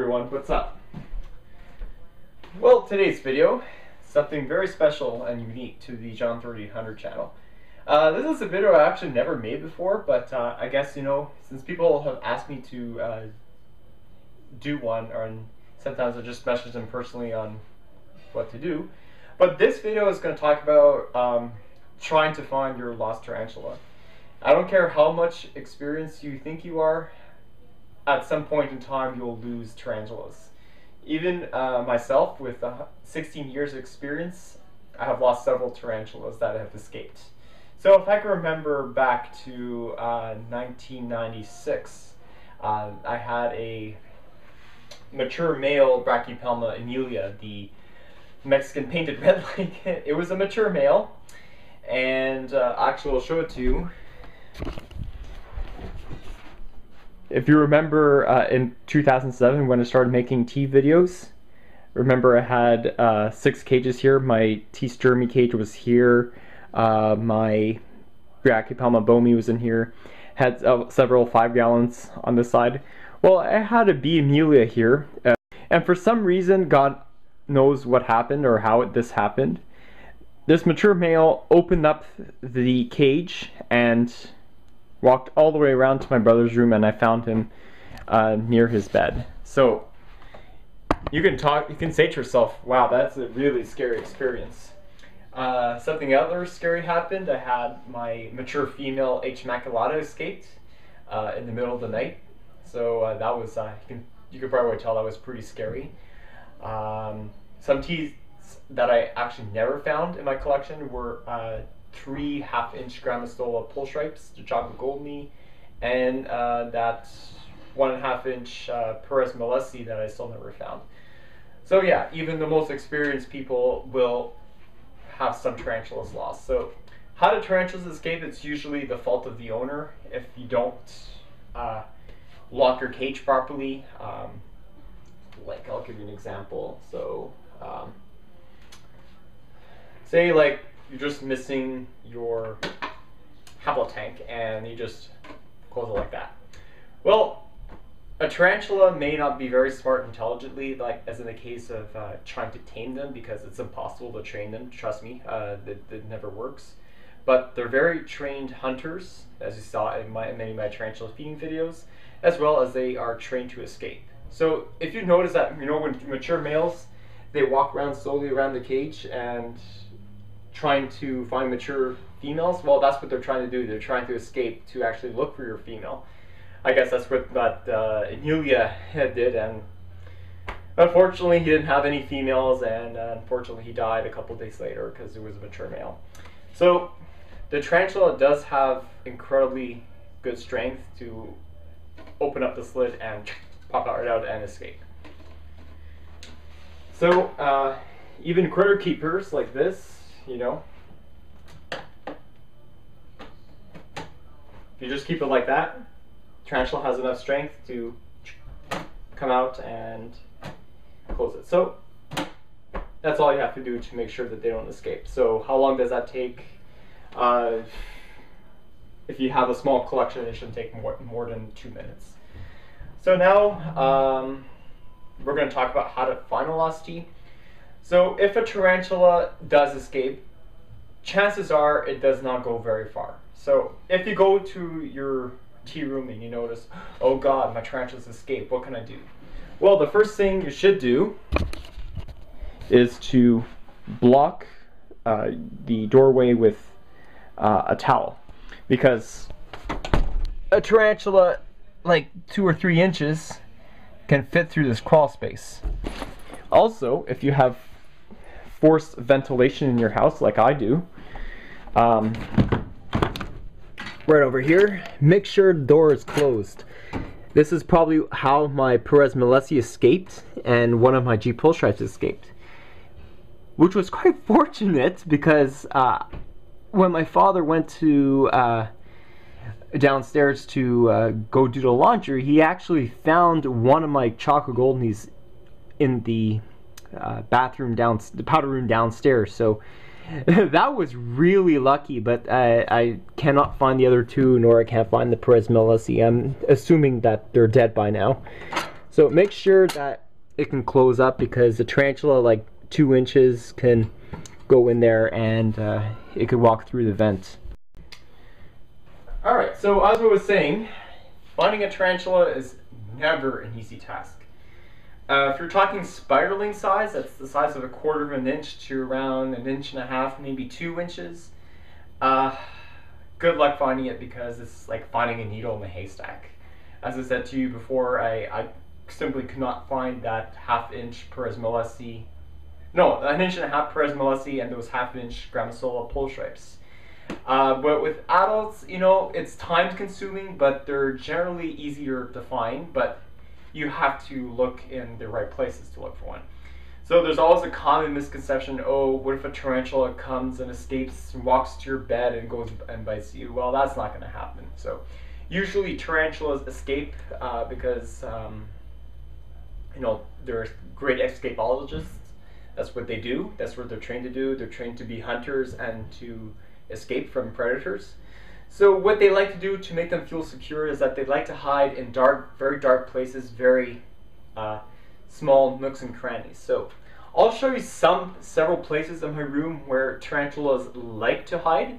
everyone, what's up? Well, today's video, something very special and unique to the John 3800 channel. This is a video I actually never made before, but I guess, you know, since people have asked me to do one, and sometimes I just message them personally on what to do. But this video is going to talk about trying to find your lost tarantula. I don't care how much experience you think you are, at some point in time you'll lose tarantulas. Even myself, with 16 years of experience, I have lost several tarantulas that have escaped. So if I can remember back to 1996, I had a mature male Brachypelma Emilia, the Mexican painted red leg. It was a mature male, and actually I'll show it to you. If you remember in 2007 when I started making tea videos, remember I had 6 cages here. My tea sturmy cage was here, my Brachypelma bomi was in here, had several 5 gallons on this side. Well, I had a B. Emilia here, and for some reason, God knows what happened or how this happened, this mature male opened up the cage and walked all the way around to my brother's room, and I found him near his bed. So you can say to yourself, wow, that's a really scary experience. Something other scary happened. I had my mature female H. maculata escaped in the middle of the night. So that was, you could probably tell that was pretty scary. Some teas that I actually never found in my collection were 3 1/2-inch Grammostola pull stripes, the chocolate gold knee, and that 1 1/2-inch Perez Molesi that I still never found. So yeah, even the most experienced people will have some tarantulas lost. So how do tarantulas escape? It's usually the fault of the owner if you don't lock your cage properly. Like, I'll give you an example. So say like you're just missing your haplotank and you just close it like that. Well, a tarantula may not be very smart intelligently, like as in the case of trying to tame them, because it's impossible to train them, trust me, it never works. But they're very trained hunters, as you saw in many of my tarantula feeding videos, as well as they are trained to escape. So if you notice that, you know, when mature males, they walk around slowly around the cage and trying to find mature females, well, that's what they're trying to do. They're trying to escape to actually look for your female. I guess that's what Emilia did, and unfortunately he didn't have any females, and unfortunately he died a couple days later because it was a mature male. So the tarantula does have incredibly good strength to open up this lid and pop right out and escape. So even critter keepers like this, you know, if you just keep it like that, tarantula has enough strength to come out and close it. So that's all you have to do to make sure that they don't escape. So how long does that take? If you have a small collection, it shouldn't take more than 2 minutes. So now we're going to talk about how to find a lost tea. So if a tarantula does escape, chances are it does not go very far. So if you go to your tea room and you notice, oh God, my tarantulas escaped, what can I do? Well, the first thing you should do is to block the doorway with a towel, because a tarantula like 2 or 3 inches can fit through this crawl space. Also, if you have forced ventilation in your house like I do, right over here, make sure the door is closed. This is probably how my Perez Molesi escaped and one of my G pull stripes escaped, which was quite fortunate, because when my father went to downstairs to go do the laundry, he actually found one of my chocolate goldenies in the bathroom the powder room downstairs. So that was really lucky, but I cannot find the other 2, nor I can't find the Perez Molesi. I'm assuming that they're dead by now. So make sure that it can close up, because the tarantula, like 2 inches, can go in there and it could walk through the vent. Alright, so as I was saying, finding a tarantula is never an easy task. If you're talking spiderling size, that's the size of 1/4 of an inch to around 1.5 inches, maybe 2 inches. Good luck finding it, because it's like finding a needle in a haystack. As I said to you before, I simply could not find that 1/2 inch Perez molessi. No, 1.5 inches Perez molessi and those 1/2 inch Grammosola pole stripes. But with adults, you know, it's time consuming, but they're generally easier to find, but you have to look in the right places to look for one. So there's always a common misconception, oh, what if a tarantula comes and escapes and walks to your bed and goes and bites you? Well, that's not going to happen. So usually tarantulas escape because, you know, they're great escapologists. That's what they do. That's what they're trained to do. They're trained to be hunters and to escape from predators. So what they like to do to make them feel secure is that they like to hide in dark, very dark places, very small nooks and crannies. So I'll show you several places in my room where tarantulas like to hide,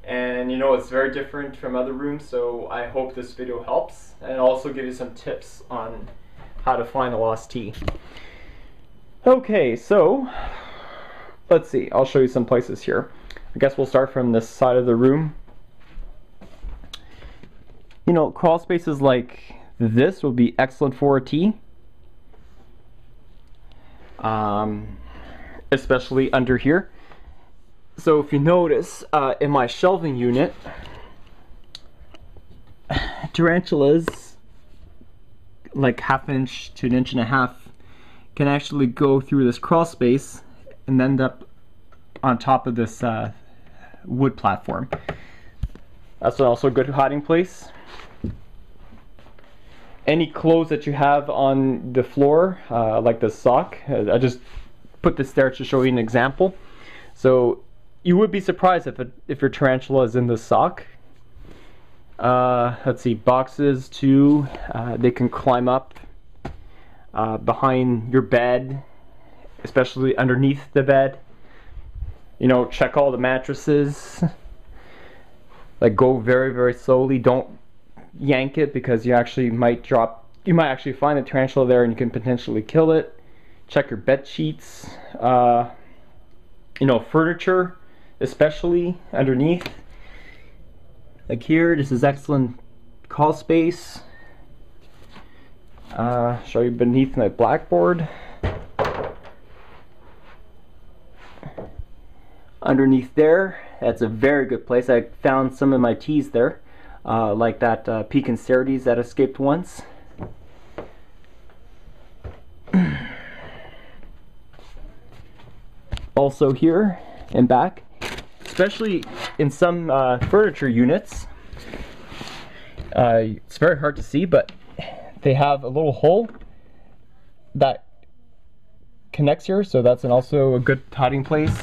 and you know, it's very different from other rooms, so I hope this video helps, and also give you some tips on how to find a lost tea. Okay, so let's see, I'll show you some places here. I guess we'll start from this side of the room. You know, crawl spaces like this will be excellent for a tea. Especially under here. So if you notice, in my shelving unit, tarantulas, like 1/2 inch to 1.5 inches, can actually go through this crawl space and end up on top of this wood platform. That's also a good hiding place. Any clothes that you have on the floor, like the sock, I just put this there to show you an example. So you would be surprised if your tarantula is in the sock. Let's see, boxes too. They can climb up behind your bed, especially underneath the bed. You know, check all the mattresses. Like, go very, very slowly. Don't yank it, because you might actually find a tarantula there and you can potentially kill it. Check your bed sheets, you know, furniture, especially underneath. Like here, this is excellent crawl space. Show you beneath my blackboard. Underneath there, that's a very good place. I found some of my teas there. Like that Pekin Certes that escaped once. Also here and back, especially in some furniture units, it's very hard to see, but they have a little hole that connects here, so that's also a good hiding place.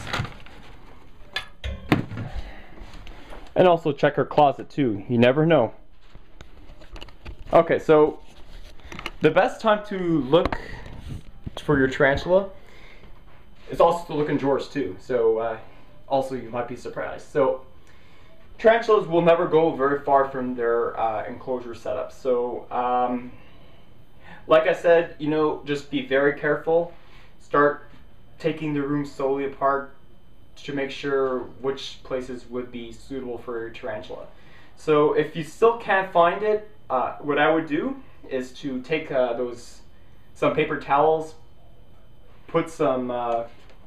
And also check her closet too, you never know. Okay, so the best time to look for your tarantula is also to look in drawers too, so also you might be surprised. So tarantulas will never go very far from their enclosure setup. So like I said, you know, just be very careful. Start taking the room slowly apart to make sure which places would be suitable for your tarantula. So if you still can't find it, what I would do is to take some paper towels, put some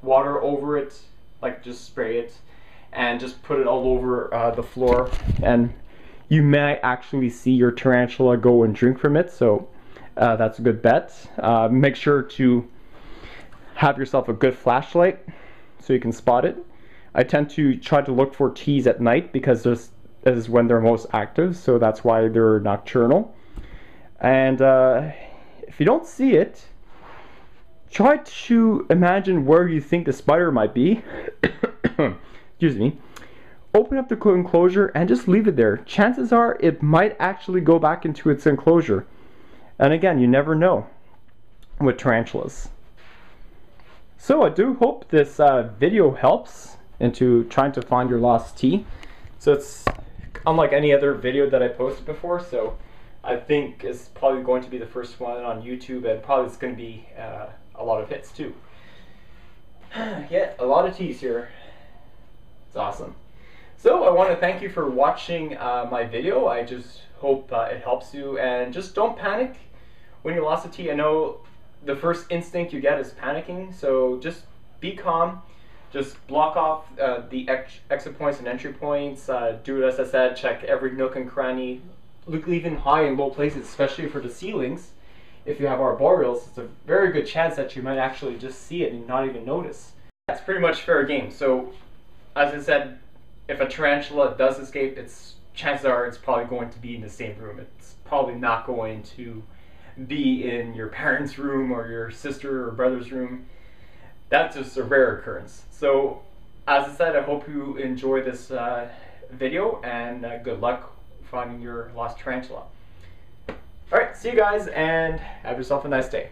water over it, like just spray it, and just put it all over the floor, and you may actually see your tarantula go and drink from it. So that's a good bet. Make sure to have yourself a good flashlight so you can spot it. I tend to try to look for teas at night, because this is when they're most active, so that's why they're nocturnal. And if you don't see it, try to imagine where you think the spider might be. Excuse me. Open up the enclosure and just leave it there. Chances are it might actually go back into its enclosure. And again, you never know. with tarantulas. So I do hope this video helps into trying to find your lost tea. So it's unlike any other video that I posted before, so I think it's probably going to be the first one on YouTube, and probably it's going to be a lot of hits too. Yeah, a lot of teas here. It's awesome. So I want to thank you for watching my video. I just hope it helps you, and just don't panic when you lost a tea. I know the first instinct you get is panicking, so just be calm. Just block off the exit points and entry points. Do it as I said, check every nook and cranny. Look even high and low places, especially for the ceilings. If you have arboreals, it's a very good chance that you might actually just see it and not even notice. That's pretty much fair game. So, as I said, if a tarantula does escape, chances are it's probably going to be in the same room. It's probably not going to be in your parents' room or your sister or brother's room. That's just a rare occurrence. So, as I said, I hope you enjoy this video, and good luck finding your lost tarantula. Alright, see you guys, and have yourself a nice day.